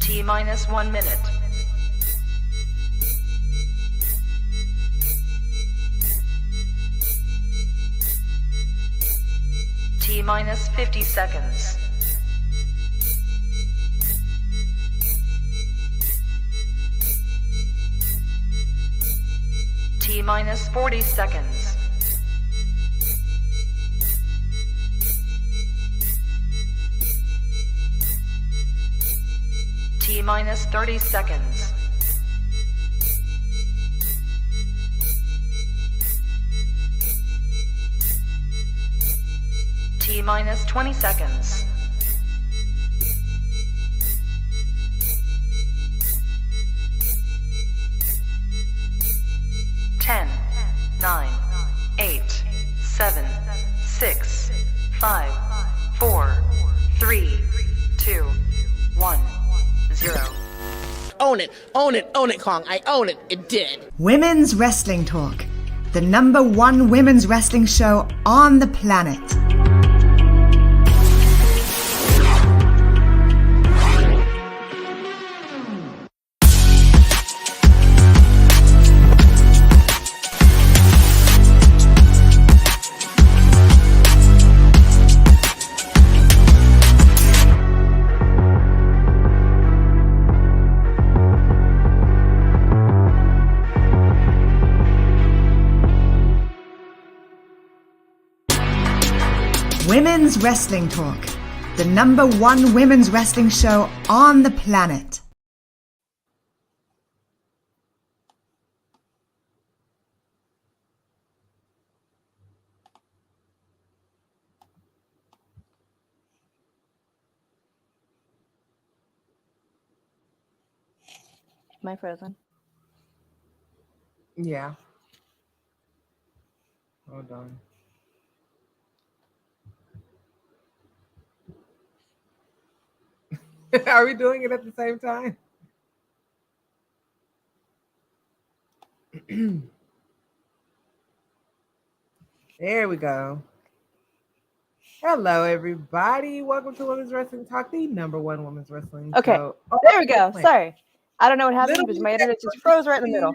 T-minus 1 minute. T-minus 50 seconds. T-minus 40 seconds. T-minus 30 seconds. T-minus 20 seconds. Ten, 9, 8, 7, 6, 5, 4, 3, 2, 1, 0. Own it, own it, own it, Kong. I own it. It did. Women's Wrestling Talk, the #1 women's wrestling show on the planet. Women's Wrestling Talk, the #1 women's wrestling show on the planet. Am I frozen? Yeah. Hold on. Are we doing it at the same time? There we go. Hello, everybody. Welcome to Women's Wrestling Talk, the #1 women's wrestling Okay. show. Oh, There we go. Sorry. I don't know what happened, but Little my internet just froze right in the middle.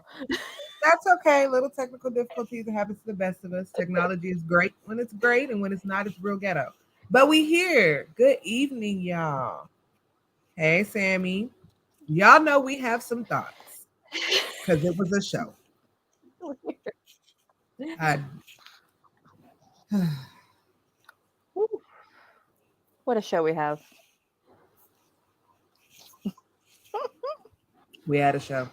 That's okay. Little technical difficulties. It happens to the best of us. Technology is great when it's great, and when it's not, it's real ghetto. But we here. Good evening, y'all. Hey, Sammy. Y'all know we have some thoughts because it was a show. What a show we have. We had a show.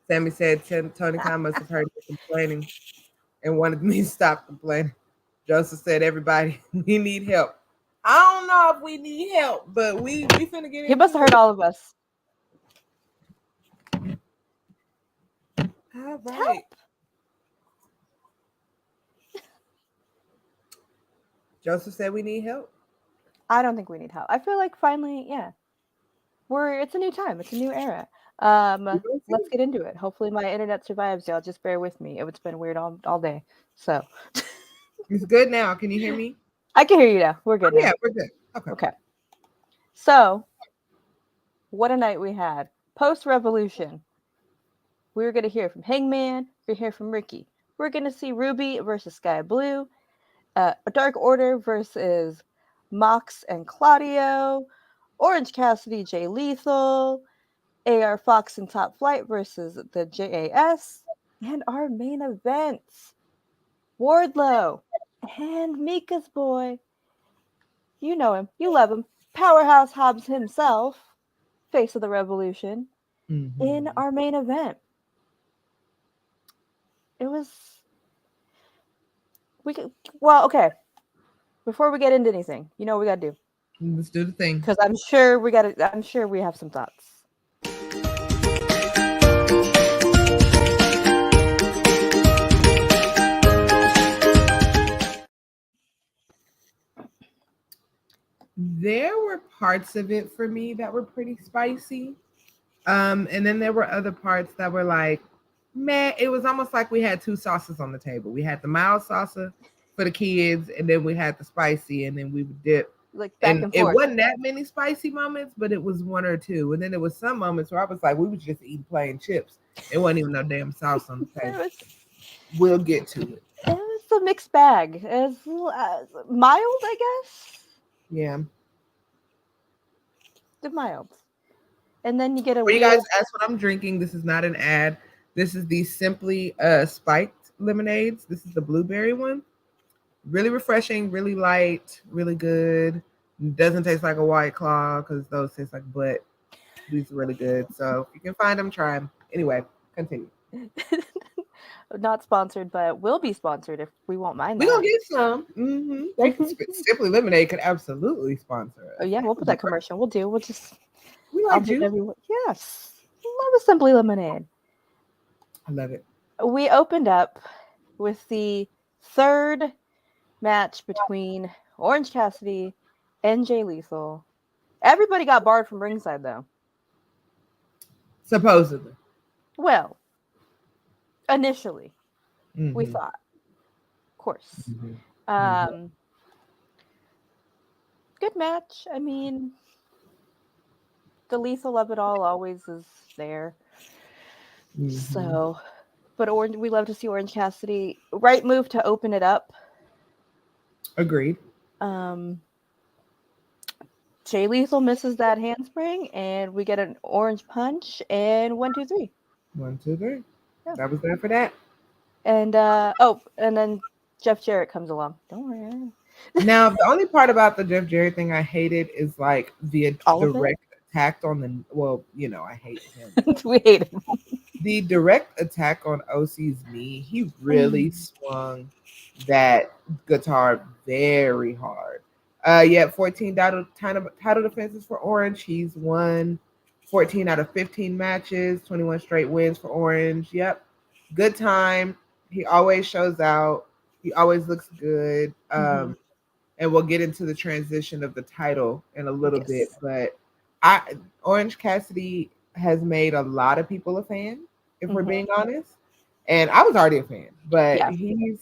Sammy said Tony Khan must have heard me complaining and wanted me to stop complaining. Joseph said, everybody, we need help. I don't know if we need help, but we finna get it. He must have heard all of us. All right. Joseph said we need help. I don't think we need help. I feel like finally, yeah. It's a new time. It's a new era. Let's get into it. Hopefully my internet survives, y'all. Just bear with me. It's been weird all day. So it's good now. Can you hear me? I can hear you now. We're good now. Yeah, we're good. Okay. So what a night we had. Post-Revolution. We were going to hear from Hangman. We're going to hear from Ricky. We're going to see Ruby versus Sky Blue. Dark Order versus Mox and Claudio. Orange Cassidy, Jay Lethal. AR Fox and Top Flight versus the JAS. And our main events. Wardlow and Mika's boy. You know him. You love him. Powerhouse Hobbs himself. Face of the Revolution. Mm-hmm. In our main event. It was... okay. Before we get into anything, you know what we gotta do. Let's do the thing. Because I'm sure we have some thoughts. There were parts of it for me that were pretty spicy. And then there were other parts that were like, man, it was almost like we had two sauces on the table. We had the mild salsa for the kids, and then we had the spicy, and then we would dip like back And and it forth. wasn't that many spicy moments, but it was one or two. And then there was some moments where I was like, we was just eating plain chips. It wasn't even no damn sauce on the It table. was, We'll get to it. it was a mixed bag. It was mild, I guess. Yeah. The mild. And then you get a For you guys weird. ask what I'm drinking, this is not an ad. This is the Simply Spiked lemonades. This is the blueberry one. Really refreshing, really light, really good. Doesn't taste like a White Claw because those taste like butt. These are really good. So if you can find them, try them. Anyway, continue. Not sponsored, but will be sponsored if we won't mind We're that. going to get some. Simply Lemonade could absolutely sponsor us. Oh yeah, we'll put that commercial. We'll do. We'll just. We I'll like do juice. everyone. Yes, love a Simply Lemonade. I love it. We opened up with the third match between Orange Cassidy and Jay Lethal. Everybody got barred from ringside though. Supposedly. Well, initially, we Mhm. thought, of course. Mhm. Good match. I mean, the lethal of it all always is there. Mhm. So, but we love to see Orange Cassidy. Right move to open it up. Agreed. Jay Lethal misses that handspring, and we get an orange punch, and 1, 2, 3. 1, 2, 3. Yeah. That was there for that. And and then Jeff Jarrett comes along. Don't worry. Now, the only part about the Jeff Jarrett thing I hated is like the All of it? direct attack on the. Well, I hate him. We hate him. The direct attack on OC's knee, he really swung that guitar very hard. Yeah, 14 title defenses for Orange. He's won 14 out of 15 matches, 21 straight wins for Orange. Yep. Good time. He always shows out. He always looks good. And we'll get into the transition of the title in a little bit. But Orange Cassidy has made a lot of people a fan, if we're being honest. And I was already a fan, but he's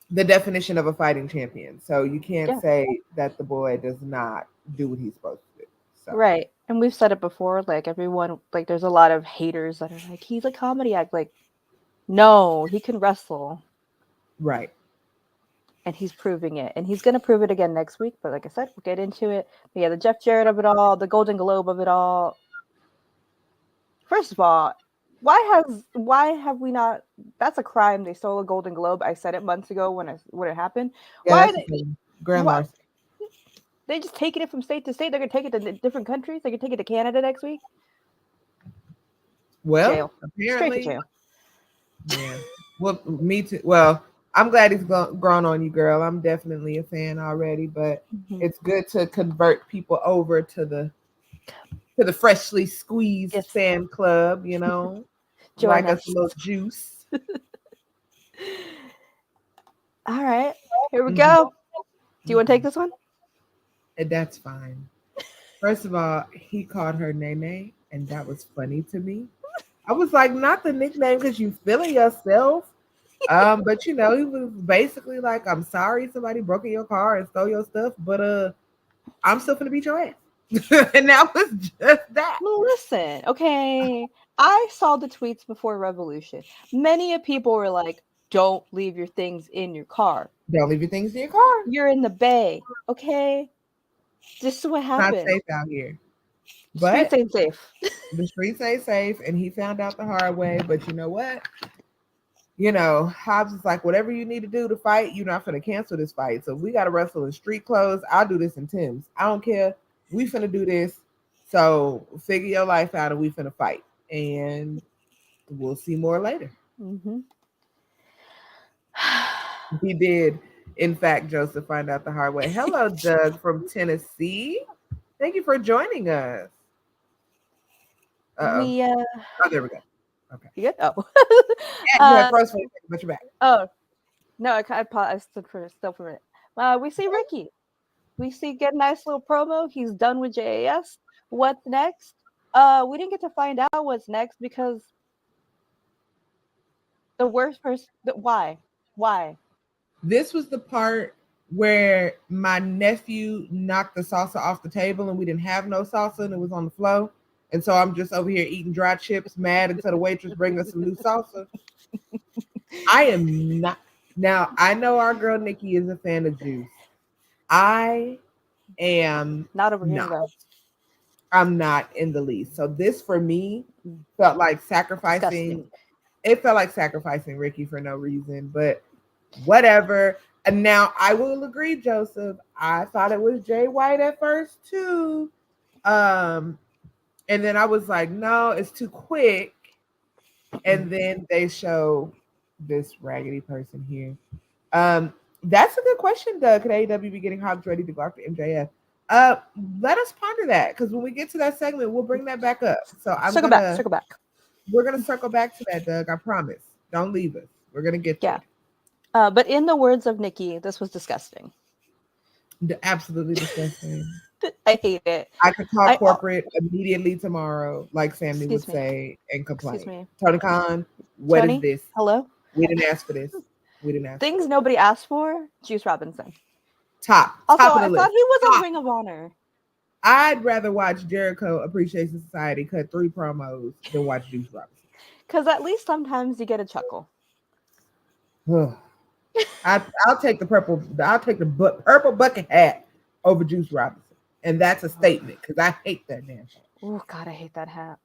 the definition of a fighting champion. So you can't say that the boy does not do what he's supposed to do. So. Right. And we've said it before, like everyone, like there's a lot of haters that are like, he's a comedy act. Like, no, he can wrestle. Right. And he's proving it. And he's going to prove it again next week. But like I said, we'll get into it. But yeah, the Jeff Jarrett of it all, the Golden Globe of it all. First of all, why have we not? That's a crime. They stole a Golden Globe. I said it months ago when it happened. Yeah, why that's Grand Larceny. They just taking it from state to state. They're gonna take it to different countries. They're gonna take it to Canada next week. Well, jail. apparently, Straight to jail. Yeah. Well, me too. Well, I'm glad he's grown on you, girl. I'm definitely a fan already, but it's good to convert people over to the freshly squeezed fan club, Join like us a little juice. All right, here we go. Do you want to take this one? That's fine. First of all, he called her Nene, and that was funny to me. I was like, not the nickname because you feeling yourself. But he was basically like, I'm sorry somebody broke in your car and stole your stuff, but I'm still gonna beat your ass. And that was just that. Well, listen, okay. I saw the tweets before Revolution. Many people were like, don't leave your things in your car. Don't leave your things in your car. You're in the bay, okay? This is what happened. Not safe out here. But streets ain't safe. The streets ain't safe, and he found out the hard way. But you know what? Hobbs is like, whatever you need to do to fight, you're not going to cancel this fight. So if we got to wrestle in street clothes, I'll do this in Tim's. I don't care. We finna do this. So figure your life out, and we finna fight. And we'll see more later. He did, in fact, Joseph, find out the hard way. Hello, Doug from Tennessee. Thank you for joining us. Oh, there we go. Okay. You good? Oh. You had first one, but you're back. Oh, no, I stood for a minute. We see Ricky. We get a nice little promo. He's done with JAS. What's next? We didn't get to find out what's next because the worst person. Why? This was the part where my nephew knocked the salsa off the table and we didn't have no salsa and it was on the floor. And so I'm just over here eating dry chips, mad until the waitress bring us some new salsa. I am not. Now, I know our girl Nikki is a fan of juice. I am Not over here not. though. I'm not in the least. So this for me felt like sacrificing. Disgusting. It felt like sacrificing Ricky for no reason, but whatever. And now I will agree, Joseph. I thought it was Jay White at first too. And then I was like, no, it's too quick. And then they show this raggedy person here. That's a good question, Doug. Could AEW be getting Hobbs ready to go after MJF? Let us ponder that, because when we get to that segment, we'll bring that back up. So circle back. We're gonna circle back to that, Doug. I promise. Don't leave us. We're gonna get there. But in the words of Nikki, this was disgusting. Absolutely disgusting. I hate it. I could call corporate immediately tomorrow, like Sammy would say, and complain. Tony Khan, what is this? Hello? We didn't ask for this. We didn't ask. Things nobody asked for. Juice Robinson. Top Also, of the I list. thought he was a Ring of Honor. I'd rather watch Jericho Appreciation Society cut 3 promos than watch Juice Robinson. Because at least sometimes you get a chuckle. I'll take the purple bucket hat over Juice Robinson, and that's a statement because I hate that damn hat. Oh God, I hate that hat.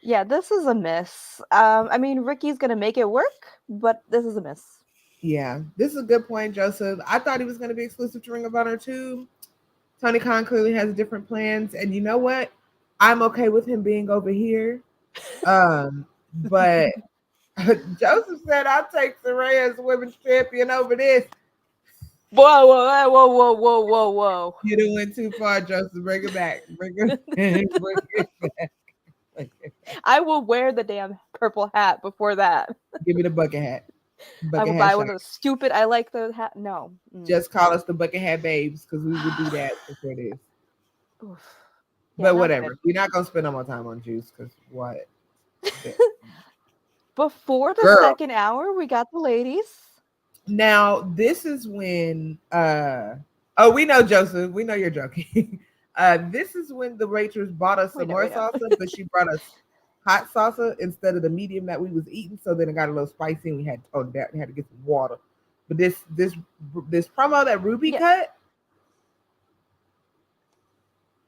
Yeah, this is a miss. I mean, Ricky's gonna make it work, but this is a miss. Yeah, this is a good point, Joseph. I thought he was going to be exclusive to Ring of Honor too. Tony Khan clearly has different plans, and you know what? I'm okay with him being over here. But Joseph said, "I'll take Saraya as women's champion over this." Whoa! You done went too far, Joseph. Bring it back. Bring it back. I will wear the damn purple hat before that. Give me the bucket hat. I will buy one of those stupid. I like the hat. No, just call us the bucket hat babes, because we would do that before this. Yeah, but whatever, good. We're not gonna spend no more time on Juice, because what? Before the second hour, we got the ladies. Now this is when. We know, Joseph. We know you're joking. This is when the waitress bought us some more salsa, but she brought us hot salsa instead of the medium that we was eating. So then it got a little spicy and we had to tone it down. We had to get some water. But this promo that Ruby cut,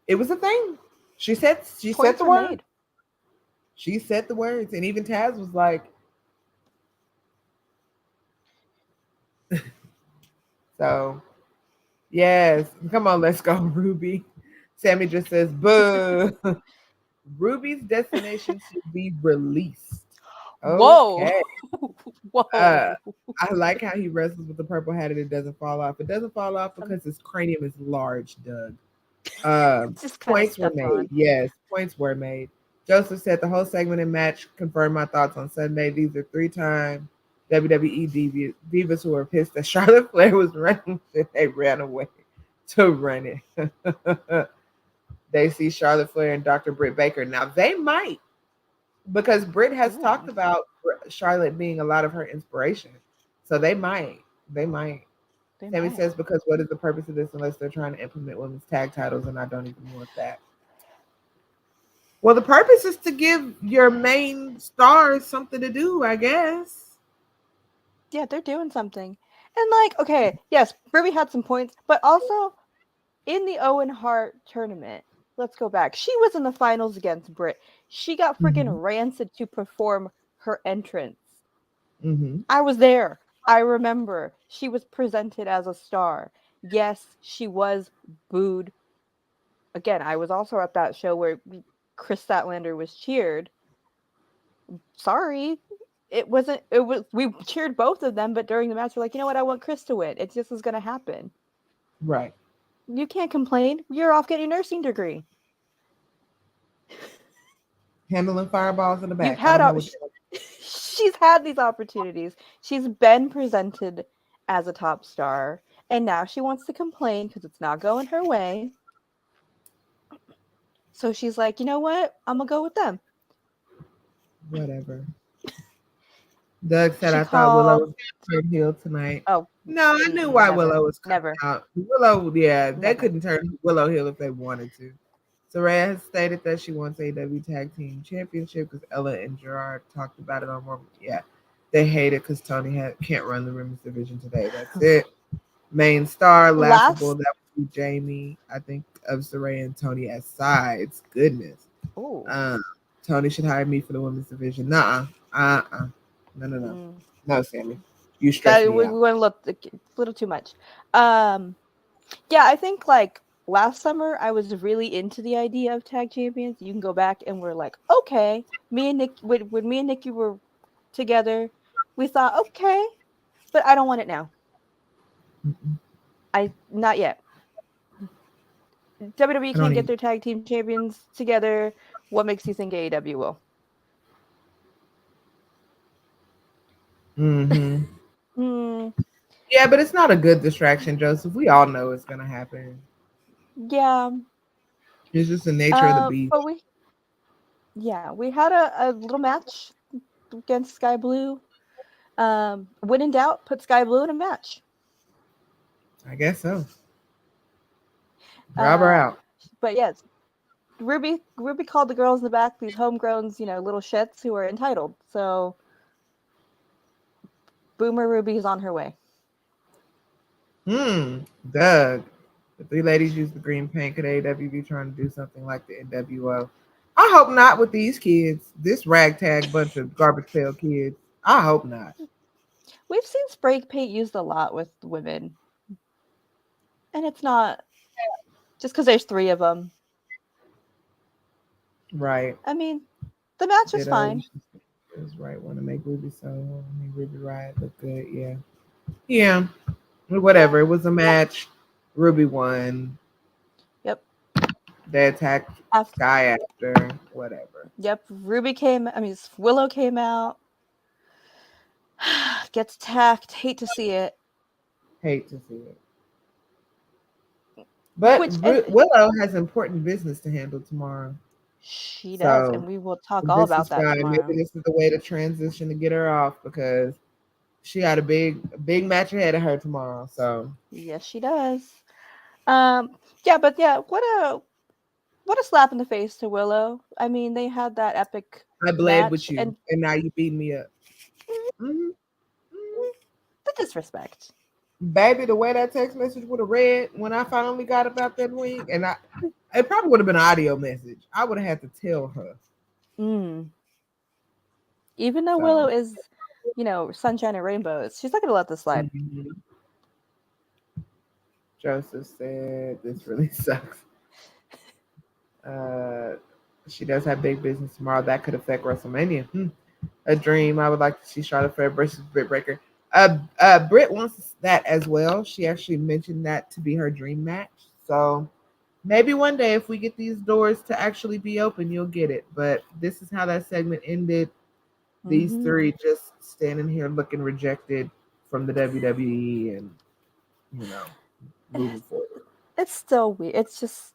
it was a thing. She said the word. She said the words, and even Taz was like, so yes, come on, let's go, Ruby. Sammy just says, boo. Ruby's destination should be released. Okay. Whoa. I like how he wrestles with the purple hat and it doesn't fall off. It doesn't fall off because his cranium is large, Doug. Points were made. Yes, points were made. Joseph said the whole segment and match confirmed my thoughts on Sunday. These are 3-time WWE divas who were pissed that Charlotte Flair was running and they ran away to run it. They see Charlotte Flair and Dr. Britt Baker. Now, they might, because Britt has talked about Charlotte being a lot of her inspiration. So they might. Sammy says, because what is the purpose of this unless they're trying to implement women's tag titles, and I don't even want that. Well, the purpose is to give your main stars something to do, I guess. Yeah, they're doing something. And okay, yes, Ruby had some points, but also in the Owen Hart tournament, let's go back. She was in the finals against Britt. She got freaking rancid to perform her entrance. I was there. I remember. She was presented as a star. Yes, she was booed. Again, I was also at that show where Chris Statlander was cheered. Sorry. We cheered both of them, but during the match, we're like, you know what? I want Chris to win. It just is going to happen. Right. You can't complain. You're off getting your nursing degree. Handling fireballs in the back. She's had these opportunities. She's been presented as a top star, and now she wants to complain because it's not going her way. So she's like, you know what? I'm going to go with them. Whatever. Doug said, I thought Willow was turn heel tonight. Oh, No, I knew why Never. Willow was coming Never. out. Willow, yeah, they Never. couldn't turn Willow heel if they wanted to. Saraya has stated that she wants AEW Tag Team Championship because Ella and Gerard talked about it on more. Yeah, they hate it because Tony can't run the women's division today. That's it. Main star, laughable. That would be Jamie. I think of Saraya and Tony as sides. Goodness. Ooh. Tony should hire me for the women's division. Nuh-uh. No. No, Sammy. You stress That me we out. went a little too much. Yeah, I think like last summer I was really into the idea of tag champions. You can go back and we're like, okay, me and Nick when me and Nikki were together, we thought, okay, but I don't want it now. Not yet. WWE can't get their tag team champions together. What makes you think AEW will? Yeah, but it's not a good distraction, Joseph. We all know it's gonna happen. Yeah. It's just the nature of the beast. But we had a little match against Sky Blue. When in doubt, put Sky Blue in a match. I guess so. Rob her out. But yes, Ruby called the girls in the back these homegrowns, little shits who are entitled. So Boomer Ruby is on her way. Doug. The three ladies use the green paint. Could AEW be trying to do something like the NWO? I hope not with these kids. This ragtag bunch of garbage pail kids. I hope not. We've seen spray paint used a lot with women. And it's not just because there's 3 of them. Right. I mean, the match was fine. It was right. Want to make Ruby make Ruby Riot look good. Yeah. Yeah. Whatever. It was a match. Ruby won. Yep. They attacked Sky after. Whatever. Yep. Willow came out. Gets attacked. Hate to see it. But Willow has important business to handle tomorrow. She does, and we will talk all about that tomorrow. Maybe this is the way to transition to get her off because she had a big match ahead of her tomorrow. So yes, she does. What a slap in the face to Willow. I mean, they had that epic. I bled with you, and now you beat me up. The disrespect. Baby, the way that text message would have read when I finally got about that wing, and it probably would have been an audio message. I would have had to tell her. Even though Willow is, sunshine and rainbows, she's not going to let this slide. Joseph said, this really sucks. She does have big business tomorrow. That could affect WrestleMania. A dream. I would like to see Charlotte Flair versus Britt Baker. Britt wants that as well. She actually mentioned that to be her dream match. So maybe one day if we get these doors to actually be open, you'll get it. But this is how that segment ended. These 3 just standing here looking rejected from the WWE and, moving forward. It's still weird. It's just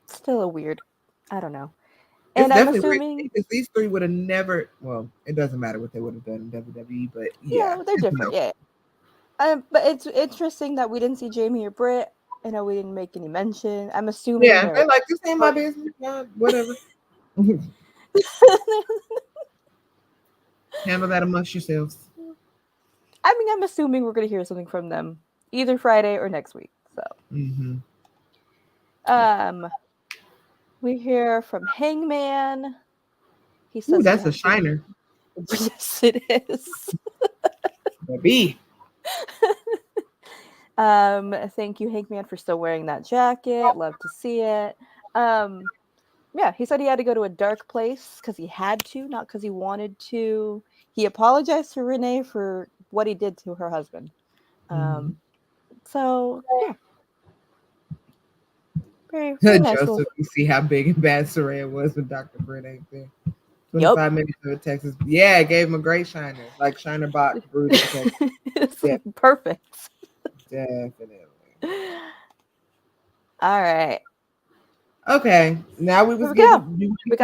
still a weird. I don't know. And I'm assuming these 3 would have never. Well, it doesn't matter what they would have done in WWE, but yeah, they're different. Yeah, but it's interesting that we didn't see Jamie or Britt. I know we didn't make any mention. I'm assuming. Yeah, they're like, this ain't my business. God, whatever. Handle that amongst yourselves. I mean, I'm assuming we're going to hear something from them either Friday or next week. So. We hear from Hangman. He says, "Ooh, that's a shiner." Yes, it is. Baby. Thank you, Hangman, for still wearing that jacket. Love to see it. Yeah, he said he had to go to a dark place because he had to, not because he wanted to. He apologized to Renee for what he did to her husband. So yeah. Very nice Joseph, you see how big and bad Saraya was with Dr. Britt ain't there. 25 minutes of Texas. Yeah, it gave him a great shiner. Like Shiner Box brewed in Texas. It's perfect. Definitely. All right. Okay. Now we got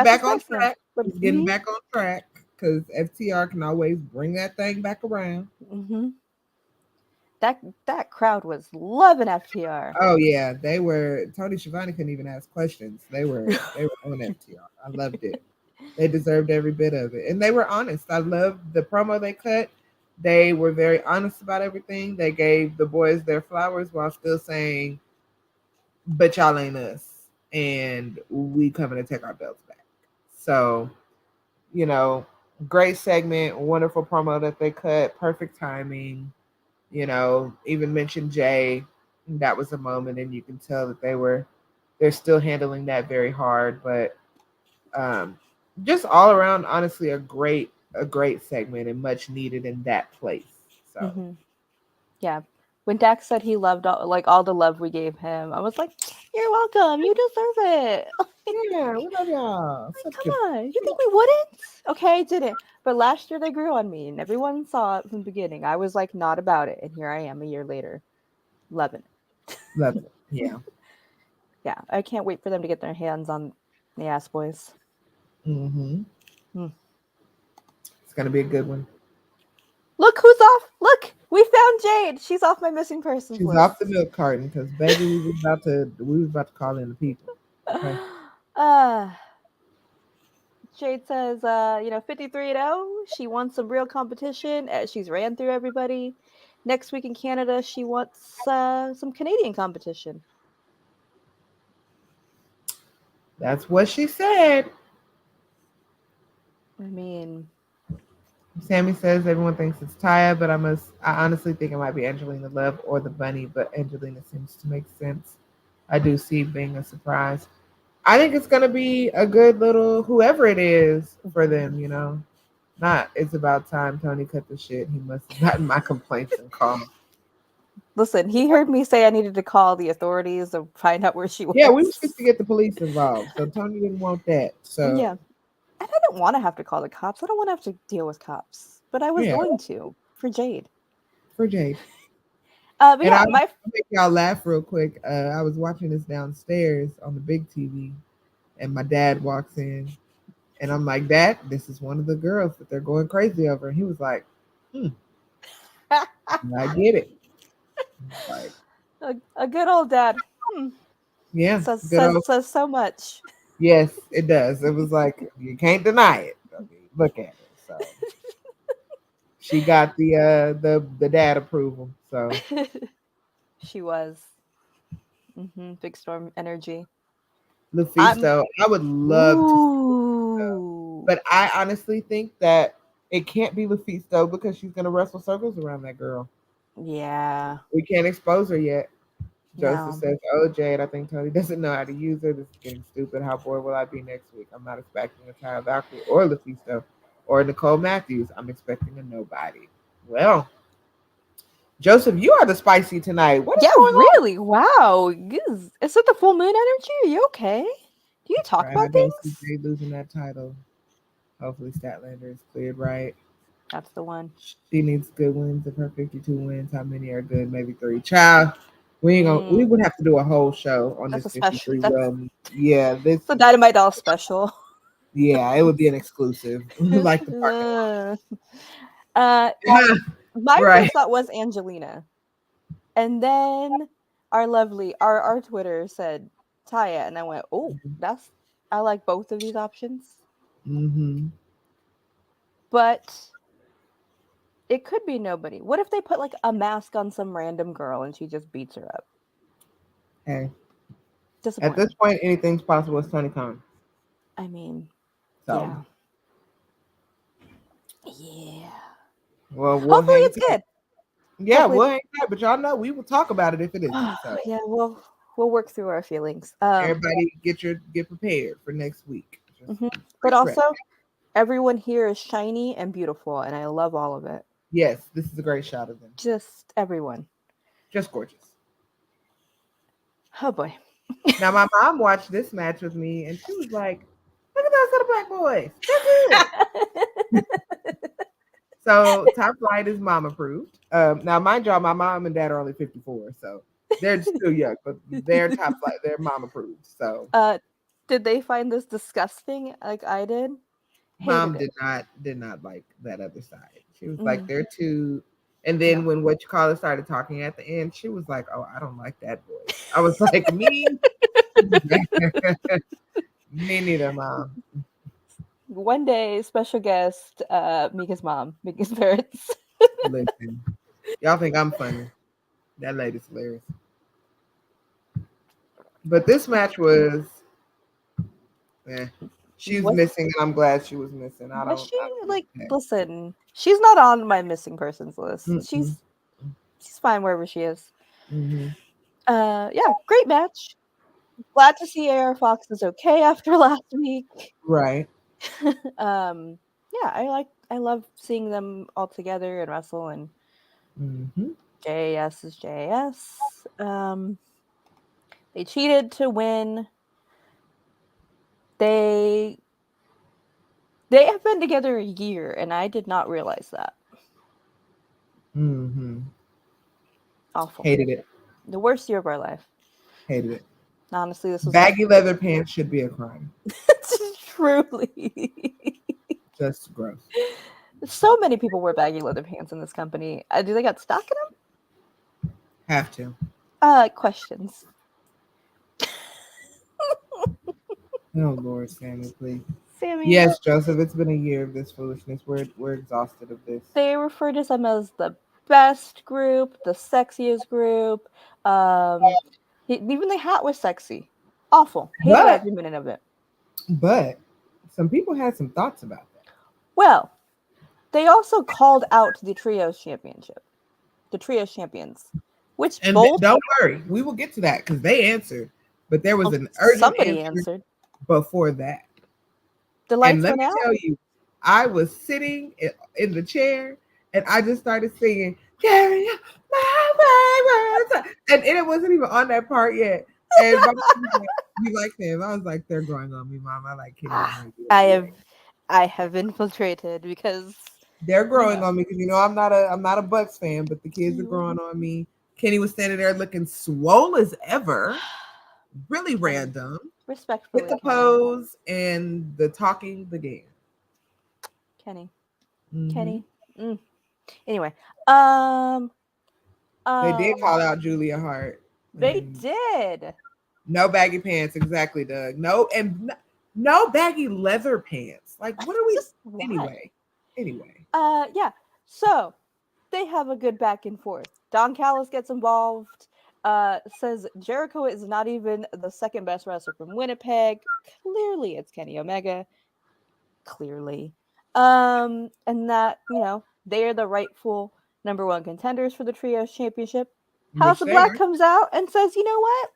back on track. We was getting back on track because FTR can always bring that thing back around. That crowd was loving FTR. Oh yeah, they were. Tony Schiavone couldn't even ask questions. They were on FTR. I loved it. They deserved every bit of it, and they were honest. I loved the promo they cut. They were very honest about everything. They gave the boys their flowers while still saying, "But y'all ain't us, and we coming to take our belts back." So, you know, great segment, wonderful promo that they cut, perfect timing. You know, even mentioned Jay. That was a moment, and you can tell that they're still handling that very hard, but just all around, honestly, a great segment and much needed in that place. So Mm-hmm. Yeah. When Dax said he loved all the love we gave him, I was like, "You're welcome. You deserve it." yeah, we love y'all. Such Come good. on, you think we wouldn't? Okay, I didn't. But last year they grew on me, and everyone saw it from the beginning. I was like, not about it, and here I am a year later, loving it. Love it. Yeah. Yeah, I can't wait for them to get their hands on the ass boys. Mm-hmm. Hmm. It's gonna be a good one. Look who's off! Look, we found Jade. She's off my missing persons She's list. off the milk carton because baby, we was about to call in the people. Okay. uh, Jade says, 53-0. She wants some real competition. She's ran through everybody. Next week in Canada, she wants some Canadian competition. That's what she said. I mean, Sammy says everyone thinks it's Taya, but I honestly think it might be Angelina Love or the bunny, but Angelina seems to make sense. I do see it being a surprise. I think it's gonna be a good little whoever it is for them, you know. Not it's about time Tony cut the shit. He must have gotten my complaints and called. listen, he heard me say I needed to call the authorities to find out where she was. Yeah, we were supposed to get the police involved, so Tony didn't want that. So Yeah. And I don't want to have to call the cops. I don't want to have to deal with cops. But I was yeah, going to for Jade. for Jade. But And yeah, I'll make y'all laugh real quick. I was watching this downstairs on the big TV, and my dad walks in, and I'm like, "Dad, this is one of the girls that they're going crazy over." And he was like, "I get it." Like, a good old dad. yeah, Says, good says, old. says so much. Yes, it does. It was like you can't deny it. I mean, look at it. So she got the dad approval. So She was. Big storm energy. Lufisto, I would love to see Lufisto, Ooh. but I honestly think that it can't be Lufisto because she's gonna wrestle circles around that girl. Yeah. We can't expose her yet. Joseph No. says, "Oh, Jade, I think Tony doesn't know how to use her. This is getting stupid. How bored will I be next week? I'm not expecting a Tyra Valkyrie or Lufisto or Nicole Matthews. I'm expecting a nobody." Well, Joseph, you are the spicy tonight. What is Yeah, going on? really. Wow. Is it the full moon energy? Are you okay? Do you talk Right, I about don't see things? Jade losing that title. Hopefully, Statlander is cleared right. That's the one. She needs good wins. Of her 52 wins, how many are good? Maybe 3. Child, we ain't gonna. We Mm, would have to do a whole show on that's this a special. 53 That's run. Yeah, this. the Dynamite Doll special. Yeah, it would be an exclusive, like the parking uh, lot. my Right. first thought was Angelina, and then our Twitter said Taya, and I went, oh, I like both of these options, Mm-hmm. but it could be nobody. What if they put like a mask on some random girl and she just beats her up? Hey, at Disappointing. this point, anything's possible. It's Tony Khan. I mean, So, yeah. well, we'll Hopefully hang it's tight. good. Yeah, Hopefully we'll hang tight. But y'all know we will talk about it if it isn't. So, yeah, we'll work through our feelings. everybody, get prepared for next week. Just But get also, ready. everyone here is shiny and beautiful, and I love all of it. Yes, this is a great shot of them. Just everyone. Just gorgeous. Oh boy. Now, my mom watched this match with me, and she was like, "Look at those little black boys. They're good." So, Top Flight is mom approved. Now, mind y'all, my mom and dad are only 54, so they're still young, but they're Top Flight. They're mom approved. So, Did they find this disgusting like I did? mom Hated it. did not like that other side. She was like, Mm. they're too And then when what you call it started talking at the end, she was like, "Oh, I don't like that voice." I was like, "Me, me neither, mom." One day, special guest, Mika's mom, Mika's parents. Listen, y'all think I'm funny? That lady's hilarious. But this match was, she's Was missing, and I'm glad she was missing. I was don't. she I don't like? care. Listen, she's not on my missing persons list. Mm-mm. She's fine wherever she is. Mhm. Yeah, great match. Glad to see AR Fox is okay after last week. Right. Yeah, I love seeing them all together and wrestle, and Mm-hmm. JAS is JAS. They cheated to win. They have been together a year, and I did not realize that. Mm-hmm. Awful. Hated it. The worst year of our life. Hated it. Honestly, this was Baggy leather pants should be a crime. truly. Just gross. So many people wear baggy leather pants in this company. Do they got stock in Have to. them? Questions. Oh Lord, Sammy, please. Sammy. Yes, Joseph. It's been a year of this foolishness. We're exhausted of this. They refer to them as the best group, the sexiest group. Even the hat was sexy. Awful. Hated every minute of it. But some people had some thoughts about that. Well, they also called out the Trios Championship. The Trios Champions. Which And both don't worry, we will get to that because they answered. But there was an urgent somebody answer answered. before that. The lights And let went me out. tell you, I was sitting in the chair and I just started singing, "Carry my way," and it wasn't even on that part yet. And my mom was like, "You like them?" I was like, "They're growing on me, mom. I like Kenny." I have infiltrated because They're growing on me because I'm not a Bucks fan, but the kids are growing on me. Kenny was standing there looking swole as ever, really random. respectfully, With the pose and the talking began. Kenny. Mm-hmm. Kenny. Anyway, They did call out Julia Hart. They did. No baggy pants, exactly, Doug. No baggy leather pants. Like, what are we? Just Anyway. Yeah. So they have a good back and forth. Don Callis gets involved. Says Jericho is not even the second best wrestler from Winnipeg. Clearly, it's Kenny Omega. Clearly, and that they are the rightful number one contenders for the Trios Championship. House of Black comes out and says, "You know what?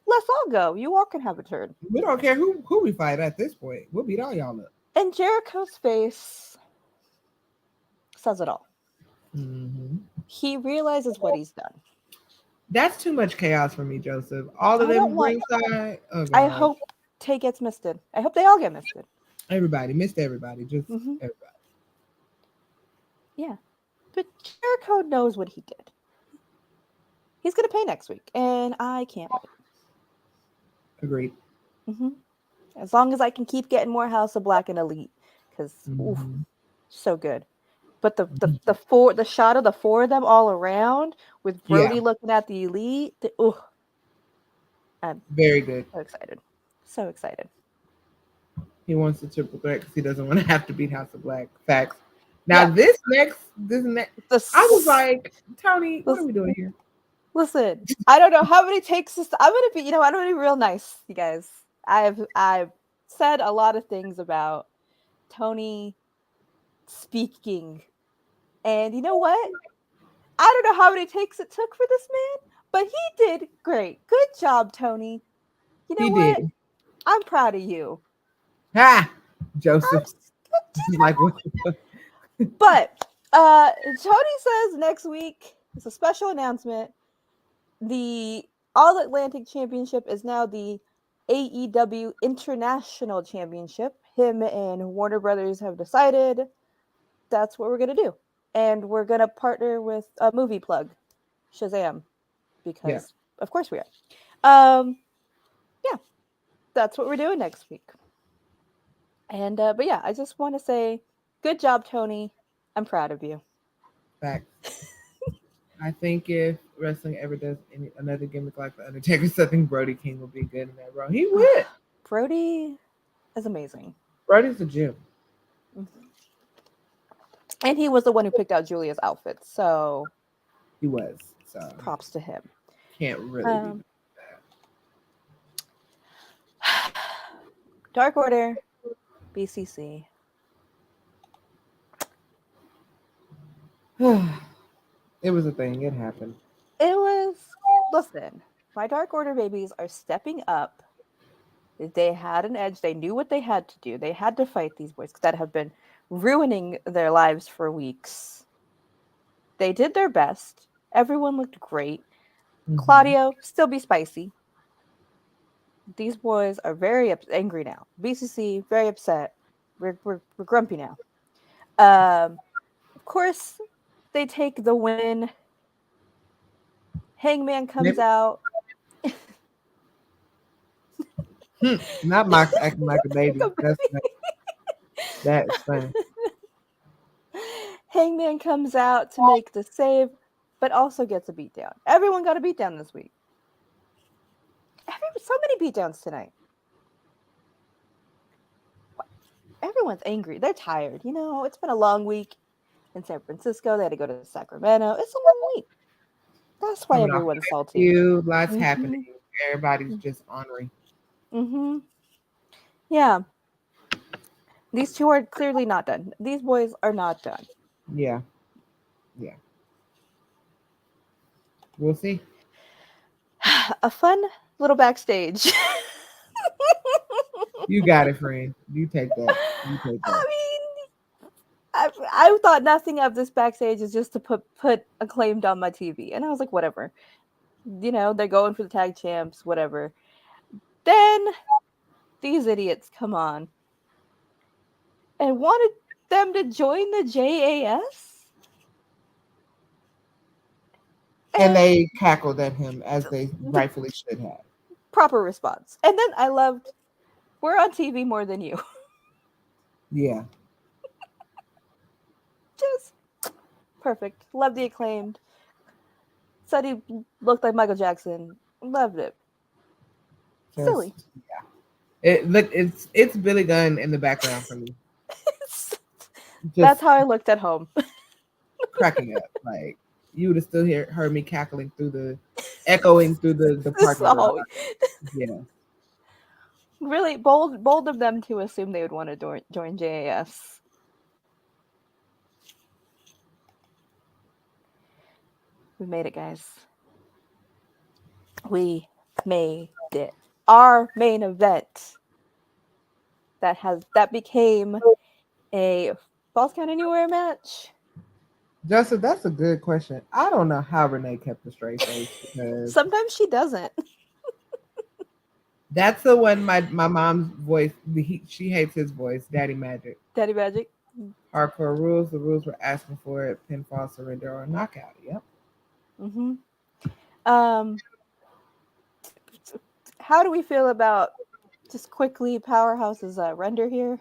Let's all go. You all can have a turn. We don't care who we fight at this point. We'll beat all y'all up." And Jericho's face says it all. Mm-hmm. He realizes what he's done. That's too much chaos for me, Joseph. All of them ringside. Oh, I hope Tay gets misted. I hope they all get misted. Everybody missed everybody. Just everybody. Yeah. But Jericho knows what he did. He's going to pay next week, and I can't wait. Agreed. Mm-hmm. As long as I can keep getting more House of Black and Elite, because so good. But the shot of the four of them all around with Brody looking at the Elite, I'm very good. So excited. He wants the triple threat because he doesn't want to have to beat House of Black. Facts. Now this next, I was like, Tony, what are we doing here? Listen, I don't know how many takes this. I'm gonna be, I'm gonna be real nice, you guys. I've said a lot of things about Tony speaking, and you know what? I don't know how many takes it took for this man, but he did great. Good job, Tony. You know what? Did. I'm proud of you. Joseph. Like what? But Tony says next week it's a special announcement. The All Atlantic Championship is now the AEW International Championship. Him and Warner Brothers have decided that's what we're going to do. And we're going to partner with a movie plug, Shazam, because of course we are. Yeah, that's what we're doing next week. And, but yeah, I just want to say good job, Tony. I'm proud of you. Facts. I think if wrestling ever does another gimmick like the Undertaker, I think Brody King will be good in that role. He would. Brody is amazing. Brody's the gym. And he was the one who picked out Julia's outfit, so He was. So props to him. can't really be. Dark Order, BCC. It was a thing. It happened. It was, listen, my Dark Order babies are stepping up. They had an edge. They knew what they had to do. They had to fight these boys that have been ruining their lives for weeks. They did their best. Everyone looked great. Mhm. Claudio, still be spicy. These boys are very angry now. BCC, very upset. We're grumpy now. Of course, they take the win. Hangman comes out. Not Mike acting like a baby. That's fine. Hangman comes out to make the save, but also gets a beatdown. Everyone got a beatdown this week. So many beatdowns tonight. Everyone's angry. They're tired. You know, it's been a long week in San Francisco. They had to go to Sacramento. It's a long week. That's why Coming off everyone's salty. Lots happening. Everybody's just ornery. Yeah. These two are clearly not done. These boys are not done. Yeah. Yeah. We'll see. A fun little backstage. You got it, friend. You take that. You take that. I mean, I thought nothing of this backstage is just to put Acclaimed on my TV. And I was like, whatever. You know, they're going for the tag champs, whatever. Then these idiots come on and wanted them to join the JAS. And they cackled at him as they rightfully should have. Proper response. And then I loved, we're on TV more than you. Yeah. Just perfect. Love the Acclaimed. Said he looked like Michael Jackson. Loved it. Just, Silly. Yeah. It's Billy Gunn in the background for me. That's how I looked at home. Cracking up. Like you would have still heard me cackling echoing through the parking lot. Yeah. Really bold of them to assume they would want to join JAS. We made it, guys. We made it. Our main event that became a Falls Count Anywhere match. Justin, that's a good question. I don't know how Renee kept a straight face because sometimes she doesn't. That's the one my mom's voice. She hates his voice. Daddy Magic. Daddy Magic. Hardcore rules. The rules were asking for it: pinfall, surrender, or knockout. Yep. How do we feel about just quickly Powerhouse's render here?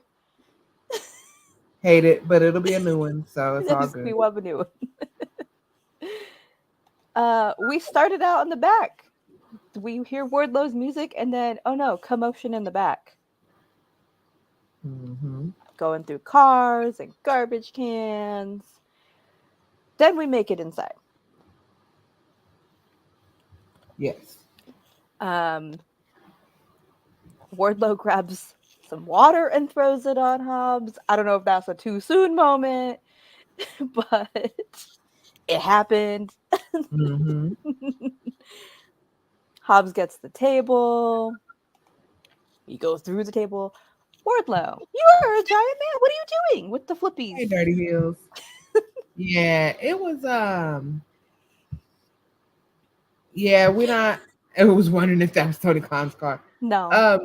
Hate it, but it'll be a new one, so it's all good. We want a new one. We started out in the back. We hear Wardlow's music, and then oh no, commotion in the back. Going through cars and garbage cans. Then we make it inside. Yes. Wardlow grabs some water and throws it on Hobbs. I don't know if that's a too soon moment, but it happened. Hobbs gets the table. He goes through the table. Wardlow, you are a giant man. What are you doing with the flippies? Hey, dirty heels. Yeah, it was. Yeah, I was wondering if that was Tony Khan's car. No.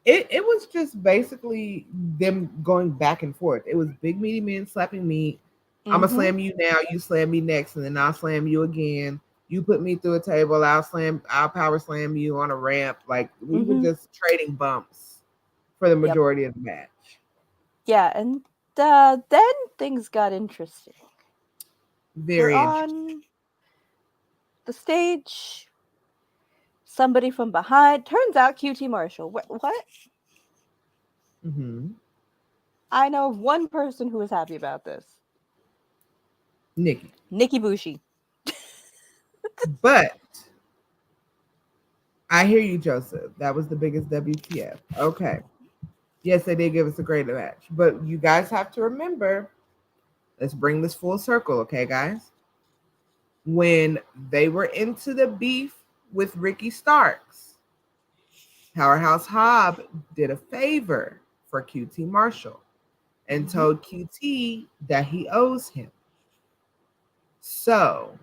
It was just basically them going back and forth. It was big meaty men slapping meat. I'm gonna slam you now. You slam me next, and then I'll slam you again. You put me through a table. I'll power slam you on a ramp. Like we were just trading bumps for the majority of the match. Yeah, and then things got interesting. Very interesting. the stage. Somebody from behind. Turns out QT Marshall. What? Mm-hmm. I know of one person who was happy about this. Nikki. Nikki Bushi. But I hear you, Joseph. That was the biggest WTF. Okay. Yes, they did give us a great match. But you guys have to remember, let's bring this full circle, okay, guys? When they were into the beef with Ricky Starks, Powerhouse Hobb did a favor for QT Marshall and told QT that he owes him. So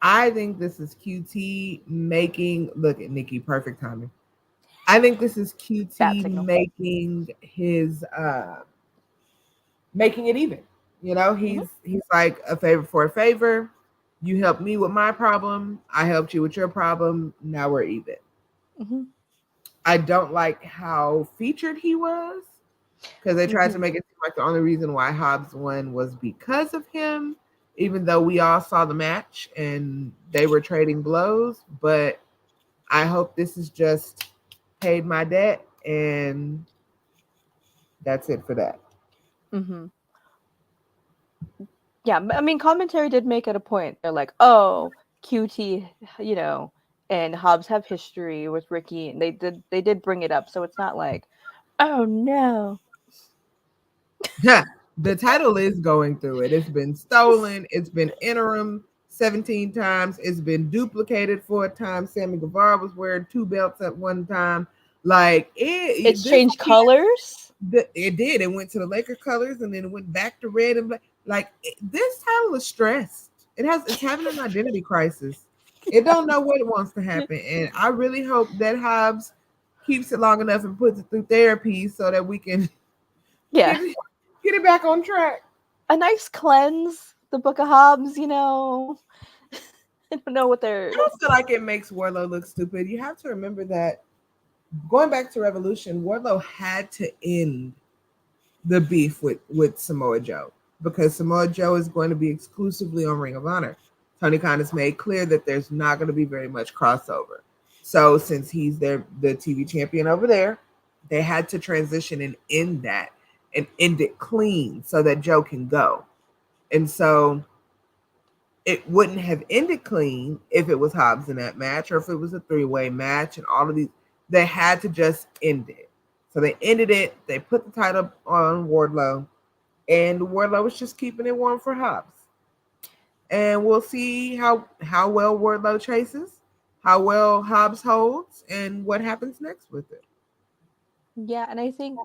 I think this is QT making, look at Nikki, perfect timing. I think this is QT making his making it even. You know, he's like a favor for a favor. You helped me with my problem. I helped you with your problem. Now we're even. Mm-hmm. I don't like how featured he was because they tried to make it seem like the only reason why Hobbs won was because of him, even though we all saw the match and they were trading blows. But I hope this is just paid my debt and that's it for that. Mm-hmm. Yeah, I mean, commentary did make it a point. They're like, oh, QT, you know, and Hobbs have history with Ricky, and they did bring it up, so it's not like, oh no. The title is going through it. It's been stolen. It's been interim 17 times. It's been duplicated 4 times. Sammy Guevara was wearing 2 belts at one time. Like it's changed colors. It did. It went to the Laker colors and then it went back to red and black. Like this title is stressed. It's having an identity crisis. It don't know what it wants to happen. And I really hope that Hobbs keeps it long enough and puts it through therapy so that we can get it back on track. A nice cleanse, the Book of Hobbs, you know. I don't know what they're. I don't feel like it makes Wardlow look stupid. You have to remember that going back to Revolution, Wardlow had to end the beef with Samoa Joe because Samoa Joe is going to be exclusively on Ring of Honor. Tony Khan has made clear that there's not going to be very much crossover. So since he's the TV champion over there, they had to transition and end that and end it clean so that Joe can go. And so it wouldn't have ended clean if it was Hobbs in that match or if it was a 3-way match and all of these. They had to just end it. So they ended it. They put the title on Wardlow, and Wardlow was just keeping it warm for Hobbs. And we'll see how well Wardlow chases, how well Hobbs holds, and what happens next with it. Yeah, and I think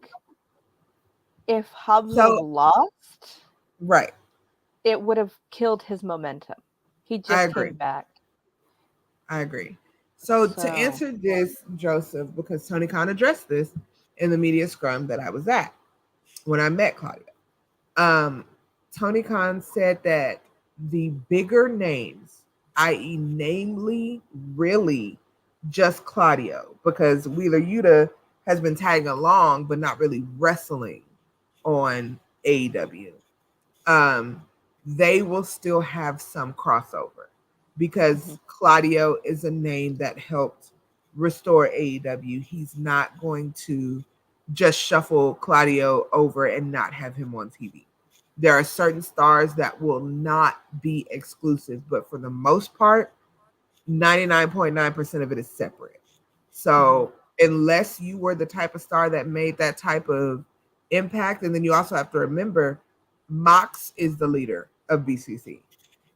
if Hobbs would have lost, right, it would have killed his momentum. He just came back. I agree. So to answer this, Joseph, because Tony Khan addressed this in the media scrum that I was at when I met Claudio. Tony Khan said that the bigger names, i.e. namely really just Claudio, because Wheeler Yuta has been tagging along but not really wrestling on AEW. They will still have some crossover because Claudio is a name that helped restore AEW. He's not going to just shuffle Claudio over and not have him on TV. There are certain stars that will not be exclusive, but for the most part, 99.9% of it is separate. So unless you were the type of star that made that type of impact, and then you also have to remember, Mox is the leader of BCC.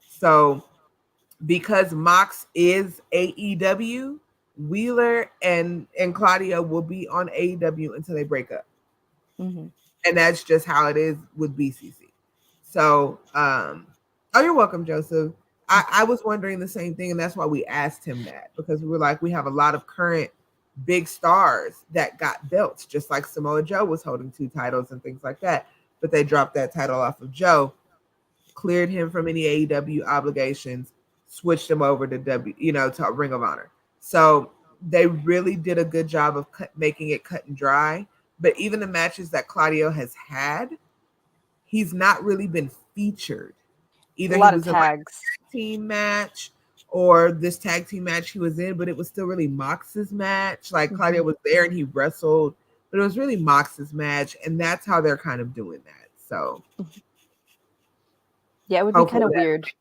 So because Mox is AEW, Wheeler and Claudio will be on AEW until they break up. And that's just how it is with BCC. So, you're welcome, Joseph. I was wondering the same thing, and that's why we asked him that, because we were like, we have a lot of current big stars that got belts, just like Samoa Joe was holding 2 titles and things like that, but they dropped that title off of Joe, cleared him from any AEW obligations, switched him over to to Ring of Honor. So they really did a good job of making it cut and dry. But even the matches that Claudio has had, he's not really been featured. Either he was in like a team match or this tag team match he was in, but it was still really Mox's match. Like Claudio was there and he wrestled, but it was really Mox's match, and that's how they're kind of doing that. So Yeah, it would be kind hopefully of that, weird.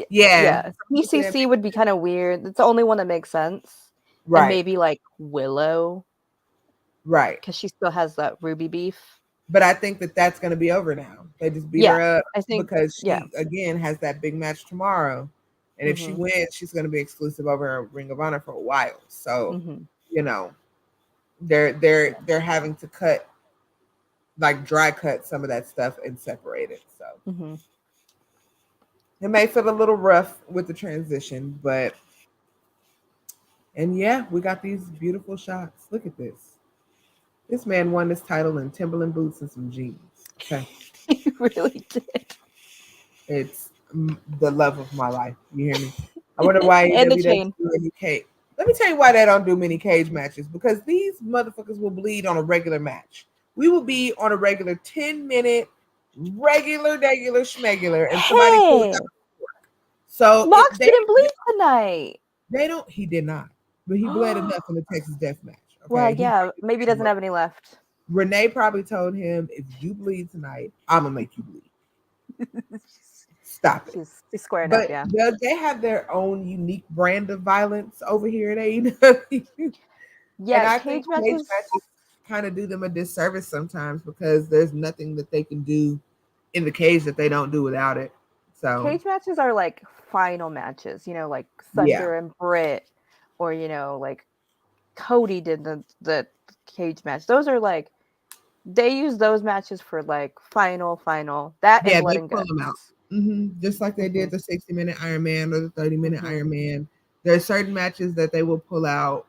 yeah, Yeah, BCC would be kind of weird. It's the only one that makes sense. And right, maybe like Willow, right. because she still has that Ruby beef. But I think that that's going to be over now. They just beat Yeah, her up I think, because yeah. she again has that big match tomorrow, and if she wins, she's going to be exclusive over Ring of Honor for a while. So you know they're having to cut, like dry cut some of that stuff and separate it. So it may feel a little rough with the transition, but and yeah, we got these beautiful shots. Look at this. This man won this title in Timberland boots and some jeans. Okay. He really did. It's the love of my life. You hear me? I wonder why And the AEW chain. doesn't do any cage. Let me tell you why they don't do many cage matches, because these motherfuckers will bleed on a regular match. We will be on a regular 10-minute, regular schmegular, and somebody pulls Hey, out a fork. So Mox didn't bleed tonight. they don't. He did not, but he bled enough in the Texas Death Match. Okay, Well, yeah, maybe he doesn't have any left. Renee probably told him, "If you bleed tonight, I'm gonna make you bleed." Stop it. She's squaring But up, yeah. they have their own unique brand of violence over here at AEW. And Yeah, I cage think cage matches. matches kind of do them a disservice sometimes, because there's nothing that they can do in the cage that they don't do without it. So Cage matches are like final matches, like yeah, Thunder and Britt, or like Cody did the cage match. Those are like, they use those matches for like final that and yeah, blood they and pull guts. them out. Just like they did the 60-minute Iron Man or the 30-minute Iron Mhm. Man. There are certain matches that they will pull out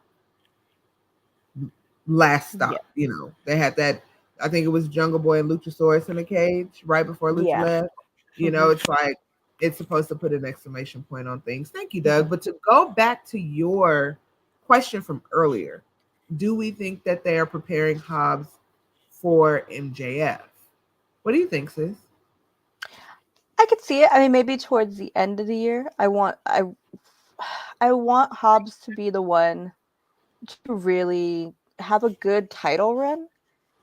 last stop. Yeah. They had that. I think it was Jungle Boy and Luchasaurus in a cage right before Lucha Yeah. left. It's like it's supposed to put an exclamation point on things. Thank you, Doug. Mhm. But to go back to your question from earlier, do we think that they are preparing Hobbs for MJF? What do you think, sis? I could see it. I mean, maybe towards the end of the year. I want Hobbs to be the one to really have a good title run,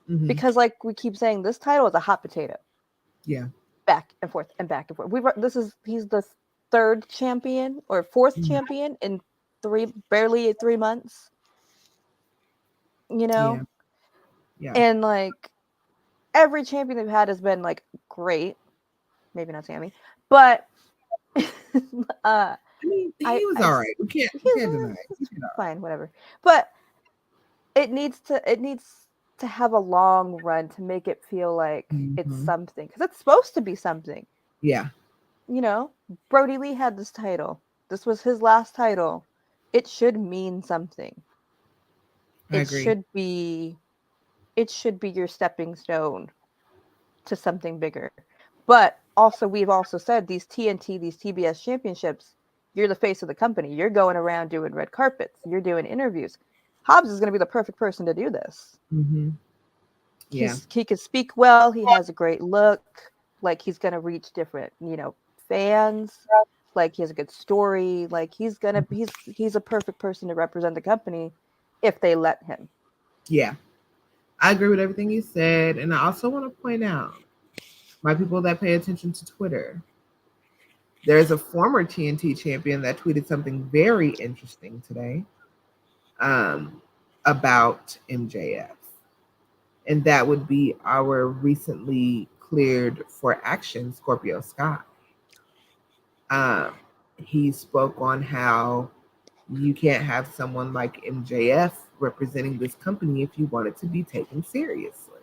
Mm-hmm. because like we keep saying, this title is a hot potato. Yeah. Back and forth and back and forth. He's the third champion or fourth Mhm. champion in barely 3 months. Yeah. Yeah. And like every champion they've had has been like great. Maybe not Sammy, but I mean, he was all right. We can't deny it. He did all right. fine, whatever. But it needs to have a long run to make it feel like it's Mhm. something, because it's supposed to be something. Yeah. Brody Lee had this title. This was his last title. It should mean something. I It agree. should be your stepping stone to something bigger. But also, we've also said these TNT, these TBS championships, you're the face of the company. You're going around doing red carpets. You're doing interviews. Hobbs is going to be the perfect person to do this. Mm-hmm. Yeah. He can speak well. He has a great look. Like, he's going to reach different, fans. Like, he has a good story. Like, he's a perfect person to represent the company if they let him. Yeah. I agree with everything you said. And I also want to point out, my people that pay attention to Twitter, there's a former TNT champion that tweeted something very interesting today about MJF. And that would be our recently cleared for action Scorpio Sky. He spoke on how you can't have someone like MJF representing this company if you want it to be taken seriously.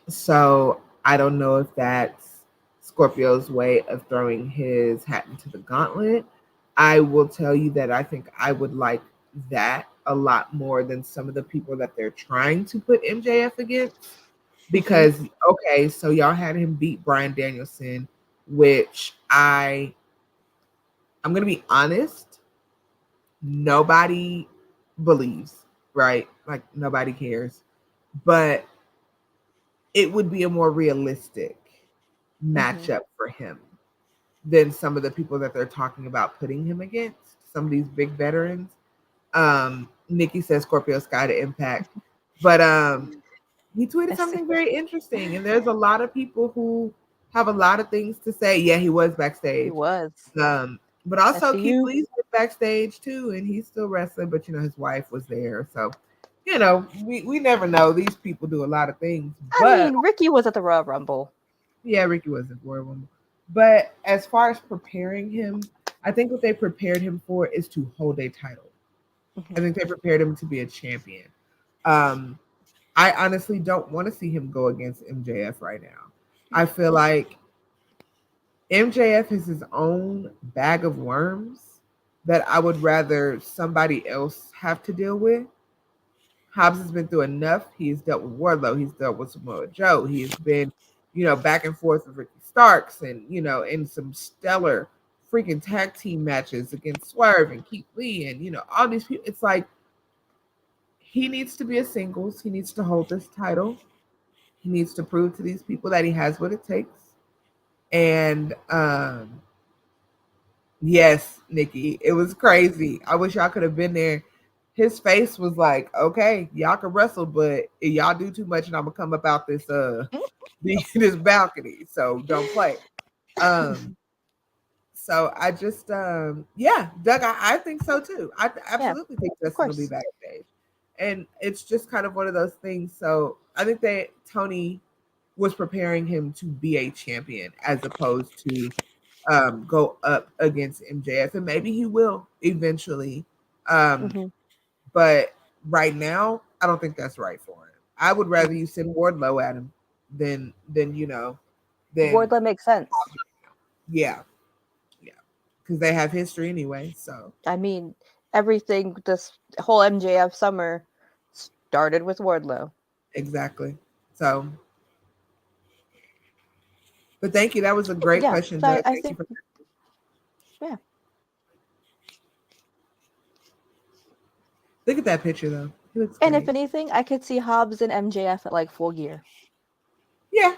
So I don't know if that's Scorpio's way of throwing his hat into the gauntlet. I will tell you that I think I would like that a lot more than some of the people that they're trying to put MJF against. Because, okay, so y'all had him beat Bryan Danielson, which I'm going to be honest, nobody believes, right? Like, nobody cares. But it would be a more realistic matchup for him. than some of the people that they're talking about putting him against. Some of these big veterans. Nikki says Scorpio Sky to Impact, but he tweeted something very interesting, and there's a lot of people who have a lot of things to say. Yeah, he was backstage. He was. But also Keith SCU. Lee's was backstage too, and he's still wrestling. But his wife was there, so we never know. These people do a lot of things. But I mean, Ricky was at the Royal Rumble. yeah, Ricky was at Royal Rumble. But as far as preparing him, I think what they prepared him for is to hold a title. Mhm. I think they prepared him to be a champion. I honestly don't want to see him go against MJF right now. I feel like MJF is his own bag of worms that I would rather somebody else have to deal with. Hobbs has been through enough. He's dealt with Wardlow. He's dealt with Samoa Joe. He's been, back and forth with Ricky Starks and, in some stellar freaking tag team matches against Swerve and Keith Lee and, all these people. It's like he needs to be a singles. He needs to hold this title. He needs to prove to these people that he has what it takes. And yes, Nikki, it was crazy. I wish y'all could have been there. His face was like, okay, y'all can wrestle, but if y'all do too much and I'm gonna come up out this this balcony. So don't play. So I just Doug, I think so too. I absolutely think Justin will be backstage. And it's just kind of one of those things. So I think that Tony was preparing him to be a champion as opposed to go up against MJF. And maybe he will eventually. But right now, I don't think that's right for him. I would rather you send Wardlow at him than Wardlow makes sense. Yeah. Because they have history anyway. So I mean, everything, this whole MJF summer started with Wardlow. Exactly. So, but thank you. That was a great question. So Thank you for Look at that picture though. He looks and great. if anything, I could see Hobbs and MJF at like full gear. Yeah.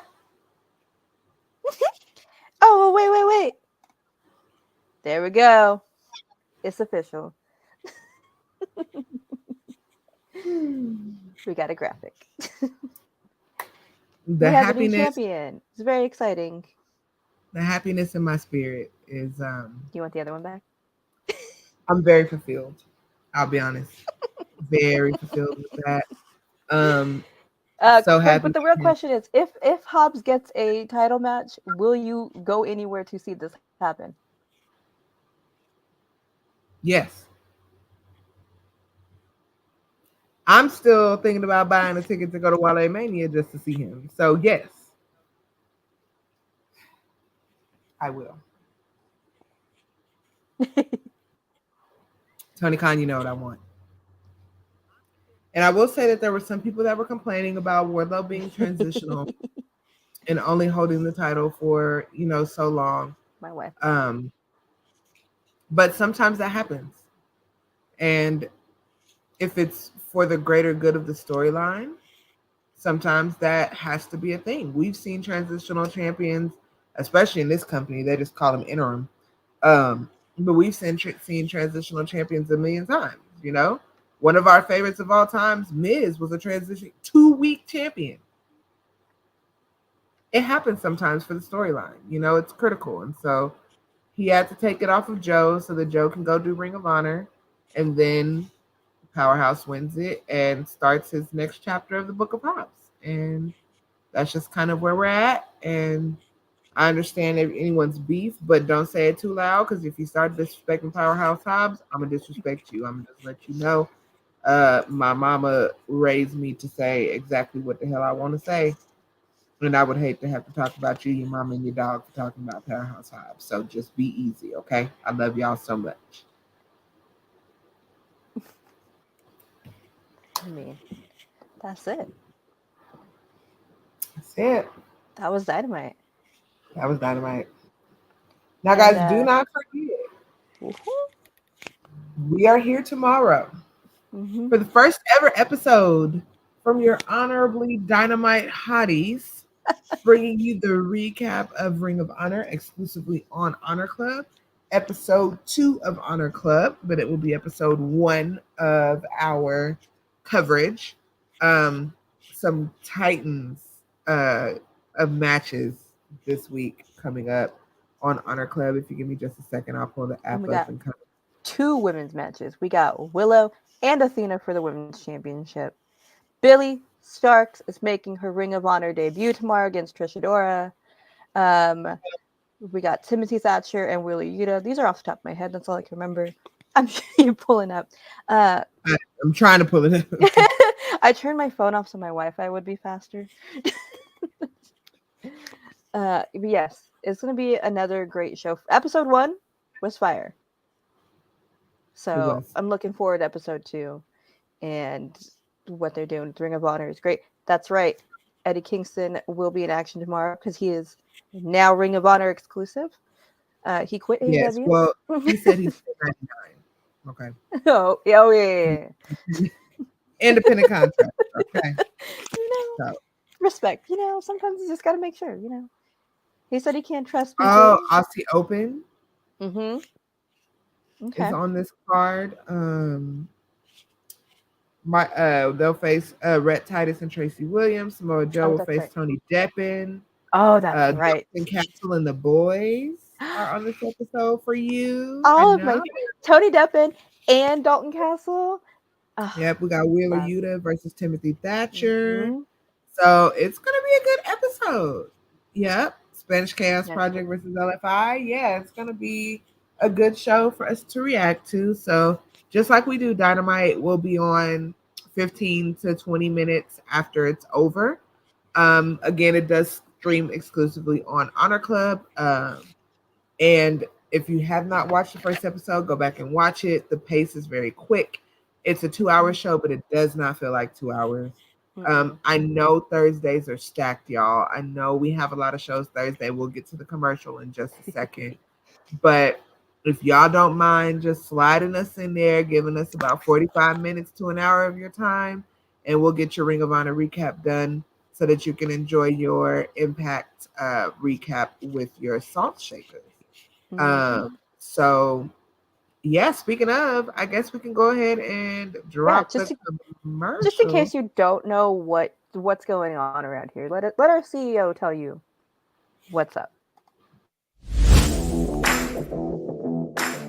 Oh, wait. There we go. It's official. We got a graphic. The we have a new happiness, champion. It's very exciting. the happiness in my spirit is You want the other one back? I'm very fulfilled. I'll be honest. Very fulfilled with that. So happy. But the real question is, if Hobbs gets a title match, will you go anywhere to see this happen? Yes. I'm still thinking about buying a ticket to go to Wale Mania just to see him. So yes, I will. Tony Khan, you know what I want. And I will say that there were some people that were complaining about Wardlow being transitional and only holding the title for, so long. My wife. But sometimes that happens. And if it's for the greater good of the storyline, sometimes that has to be a thing. We've seen transitional champions, especially in this company, they just call them interim. But we've seen transitional champions a million times, One of our favorites of all times, Miz, was a transition 2-week champion. It happens sometimes for the storyline. It's critical. And so he had to take it off of Joe so that Joe can go do Ring of Honor. And then Powerhouse wins it and starts his next chapter of the Book of Hobbs. And that's just kind of where we're at. And I understand anyone's beef, but don't say it too loud, because if you start disrespecting Powerhouse Hobbs, I'm going to disrespect you. I'm going to just let you know. My mama raised me to say exactly what the hell I want to say. And I would hate to have to talk about you, your mama, and your dog for talking about Powerhouse Hobbs. So just be easy, okay? I love y'all so much. I mean, that's it. That's it. That was Dynamite. That was Dynamite. Now, guys, do not forget, we are here tomorrow for the first ever episode from your honorably Dynamite hotties, bringing you the recap of Ring of Honor exclusively on Honor Club. Episode 2 of Honor Club, but it will be episode 1 of our coverage. Some titans of matches this week coming up on Honor Club. If you give me just a second, I'll pull the app up and come. 2 women's matches. We got Willow and Athena for the women's championship. Billy Starks is making her Ring of Honor debut tomorrow against Trish Adora. We got Timothy Thatcher and Wheeler Yuta. These are off the top of my head. That's all I can remember. I'm sure you're pulling up. I'm trying to pull it up. I turned my phone off so my Wi-Fi would be faster. But yes, it's going to be another great show. Episode 1 was fire. So I'm looking forward to episode 2. And what they're doing with Ring of Honor is great. That's right. Eddie Kingston will be in action tomorrow because he is now Ring of Honor exclusive. He quit AEW. Yes, well, he said he's 99. Okay. Oh yeah. Independent contract. Okay. Respect. Sometimes you just got to make sure. He said he can't trust people. Oh, Aussie Open. Mm-hmm. Okay. Is on this card. They'll face Rhett Titus and Tracy Williams. Samoa Joe will face right. Tony Deppen. Oh, that's right. And Castle and the boys are on this episode for you. All of my Tony Deppen and Dalton Castle. Yep, we got Wheeler Yuta versus Timothy Thatcher. Mm-hmm. So it's gonna be a good episode. Yep. Spanish Chaos Project versus LFI. Yeah, it's gonna be a good show for us to react to. So just like we do Dynamite, will be on 15 to 20 minutes after it's over. Again, it does stream exclusively on Honor Club. And if you have not watched the first episode, go back and watch it. The pace is very quick. It's a 2-hour show, but it does not feel like 2 hours. I know Thursdays are stacked, y'all. I know we have a lot of shows Thursday. We'll get to the commercial in just a second. But if y'all don't mind just sliding us in there, giving us about 45 minutes to an hour of your time, and we'll get your Ring of Honor recap done so that you can enjoy your Impact recap with your salt shakers. So, yeah, speaking of, I guess we can go ahead and drop the commercial. Just in case you don't know what's going on around here, let our CEO tell you what's up.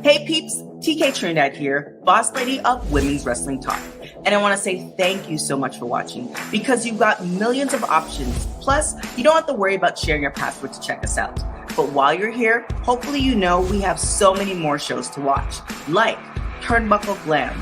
Hey peeps, TK Trinidad here, boss lady of Women's Wrestling Talk. And I want to say thank you so much for watching because you've got millions of options. Plus, you don't have to worry about sharing your password to check us out. But while you're here, hopefully you know we have so many more shows to watch, like Turnbuckle Glam,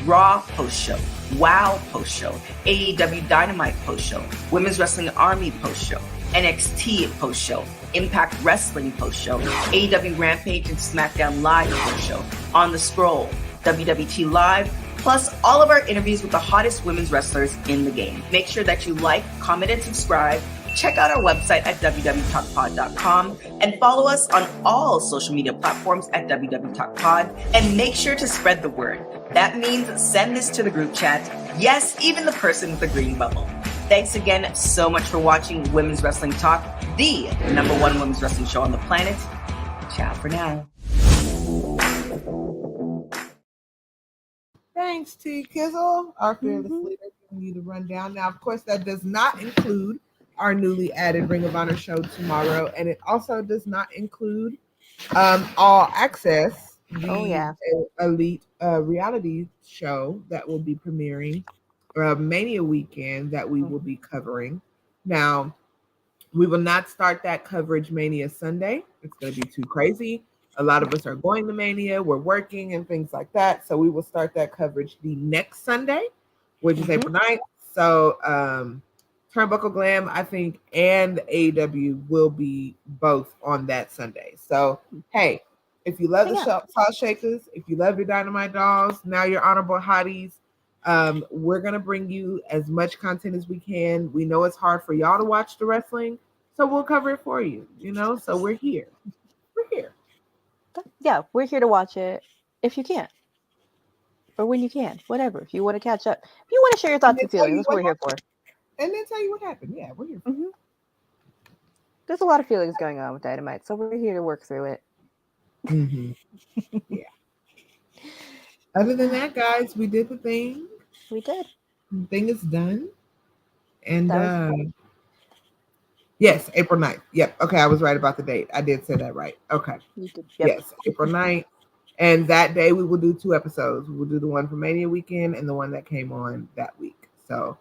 Raw Post-Show, WOW Post-Show, AEW Dynamite Post-Show, Women's Wrestling Army Post-Show, NXT Post-Show, Impact Wrestling Post-Show, AEW Rampage and SmackDown Live Post-Show, On the Scroll, WWT Live, plus all of our interviews with the hottest women's wrestlers in the game. Make sure that you like, comment, and subscribe. Check out our website at www.talkpod.com and follow us on all social media platforms at www.talkpod, and make sure to spread the word. That means send this to the group chat. Yes, even the person with the green bubble. Thanks again so much for watching Women's Wrestling Talk, the #1 women's wrestling show on the planet. Ciao for now. Thanks, T. Kizzle, our fearless leader, giving you the rundown. Now, of course, that does not include our newly added Ring of Honor show tomorrow, and it also does not include All Access, the elite reality show that will be premiering Mania weekend that we will be covering. Now, we will not start that coverage Mania Sunday. It's going to be too crazy. A lot of us are going to Mania. We're working and things like that. So we will start that coverage the next Sunday, which is April 9th. So Turnbuckle Glam, I think, and AEW will be both on that Sunday. So, hey, if you love the Salt Shakers, if you love your Dynamite Dolls, now your Honorable Hotties, we're going to bring you as much content as we can. We know it's hard for y'all to watch the wrestling, so we'll cover it for you, so we're here. We're here. Yeah, we're here to watch it if you can. Or when you can, whatever. If you want to catch up. If you want to share your thoughts and feelings, that's what we're here for. And then tell you what happened. Yeah, we're here for there's a lot of feelings going on with Dynamite, so we're here to work through it. Mm-hmm. Yeah. Other than that, guys, we did the thing. We did. The thing is done. And That was yes, April 9th. Yep. Okay, I was right about the date. I did say that right. Okay. You did. Yep. Yes, April 9th. And that day we will do 2 episodes. We will do the one for Mania weekend and the one that came on that week. So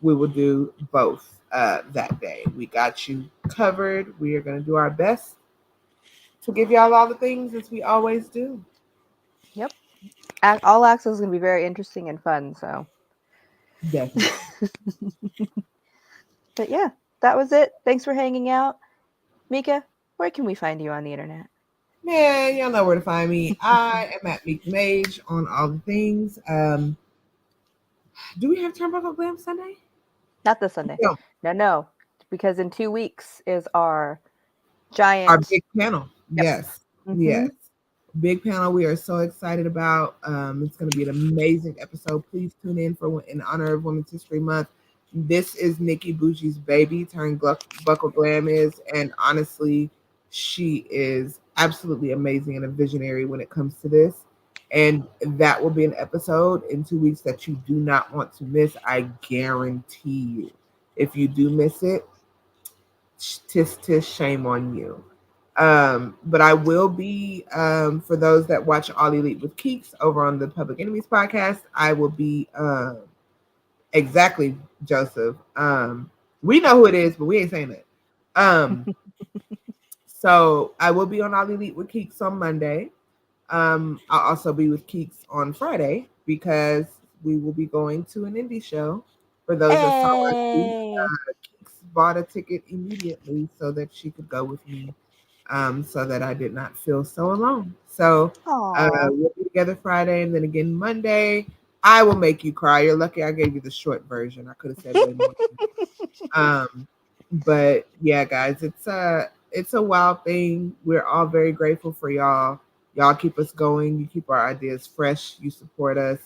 we will do both that day. We got you covered. We are going to do our best to give y'all all the things as we always do. Yep. All Access is going to be very interesting and fun. So Definitely. But yeah, that was it. Thanks for hanging out. Mika, where can we find you on the internet? Man, y'all know where to find me. I am at Meek Mage on all the things. Do we have Turnbuckle Glam Sunday? Not this Sunday. No. Because in 2 weeks is our big panel. Yep. Yes. Mm-hmm. Yes. Big panel we are so excited about. It's going to be an amazing episode. Please tune in in honor of Women's History Month. This is Nikki Bougie's baby, Buckle Glam is, and honestly, she is absolutely amazing and a visionary when it comes to this. And that will be an episode in 2 weeks that you do not want to miss. I guarantee you. If you do miss it, tis shame on you. But I will be, for those that watch All Elite with Keeks over on the Public Enemies podcast, I will be, exactly, Joseph. We know who it is, but we ain't saying it. So I will be on All Elite with Keeks on Monday. I'll also be with Keeks on Friday because we will be going to an indie show. For those that saw us, Keeks bought a ticket immediately so that she could go with me. So that I did not feel so alone. So we'll be together Friday and then again Monday. I will make you cry. You're lucky I gave you the short version. I could have said way more. But yeah, guys, it's a wild thing. We're all very grateful for y'all. Y'all keep us going. You keep our ideas fresh. You support us.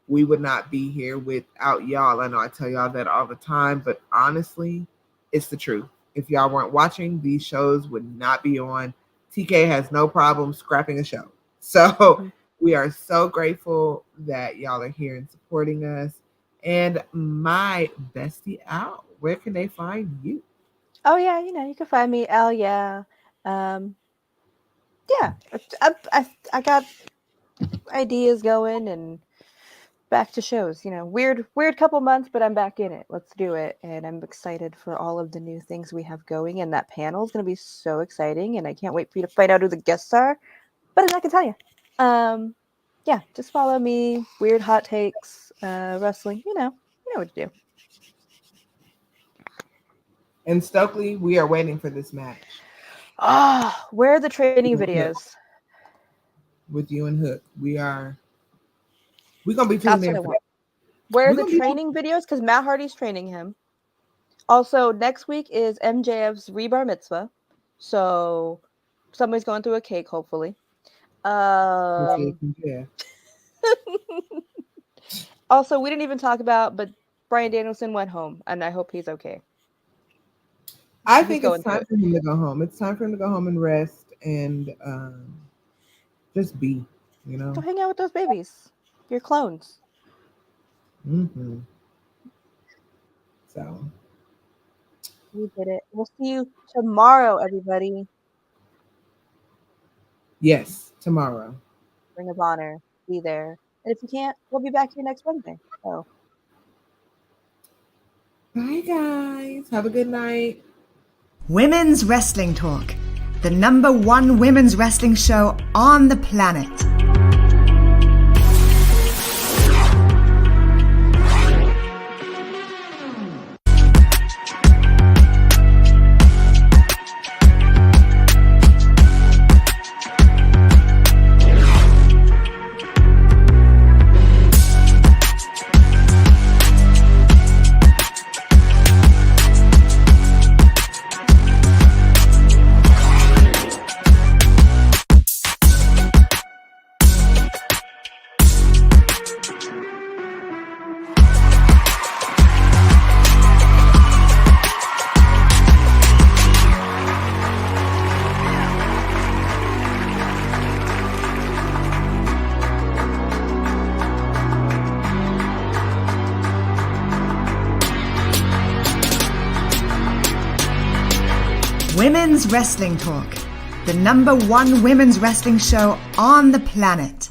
We would not be here without y'all. I know I tell y'all that all the time, but honestly, it's the truth. If y'all weren't watching, these shows would not be on. TK has no problem scrapping a show. So we are so grateful that y'all are here and supporting us. And my bestie Al, where can they find you? Oh yeah, you can find me Al. Yeah, yeah. I got ideas going and back to shows. Weird couple months, but I'm back in it. Let's do it. And I'm excited for all of the new things we have going. And that panel is going to be so exciting. And I can't wait for you to find out who the guests are. But I'm not going to tell you. Yeah, just follow me. Weird hot takes, wrestling. You know what to do. And Stokely, we are waiting for this match. Where are the training videos? With you and Hook. We're going to be tuning in. Where are the training videos? Because Matt Hardy's training him. Also, next week is MJF's rebar mitzvah. So somebody's going through a cake, hopefully. Yeah. Also, we didn't even talk about, but Bryan Danielson went home, and I hope he's okay. I think it's time for him to go home. It's time for him to go home and rest and just be, Go hang out with those babies. Your clones. Mm-hmm. So. We did it. We'll see you tomorrow, everybody. Yes, tomorrow. Ring of Honor. Be there. And if you can't, we'll be back here next Wednesday. So. Bye, guys. Have a good night. Women's Wrestling Talk, the #1 women's wrestling show on the planet. Women's Wrestling Talk, the number one women's wrestling show on the planet.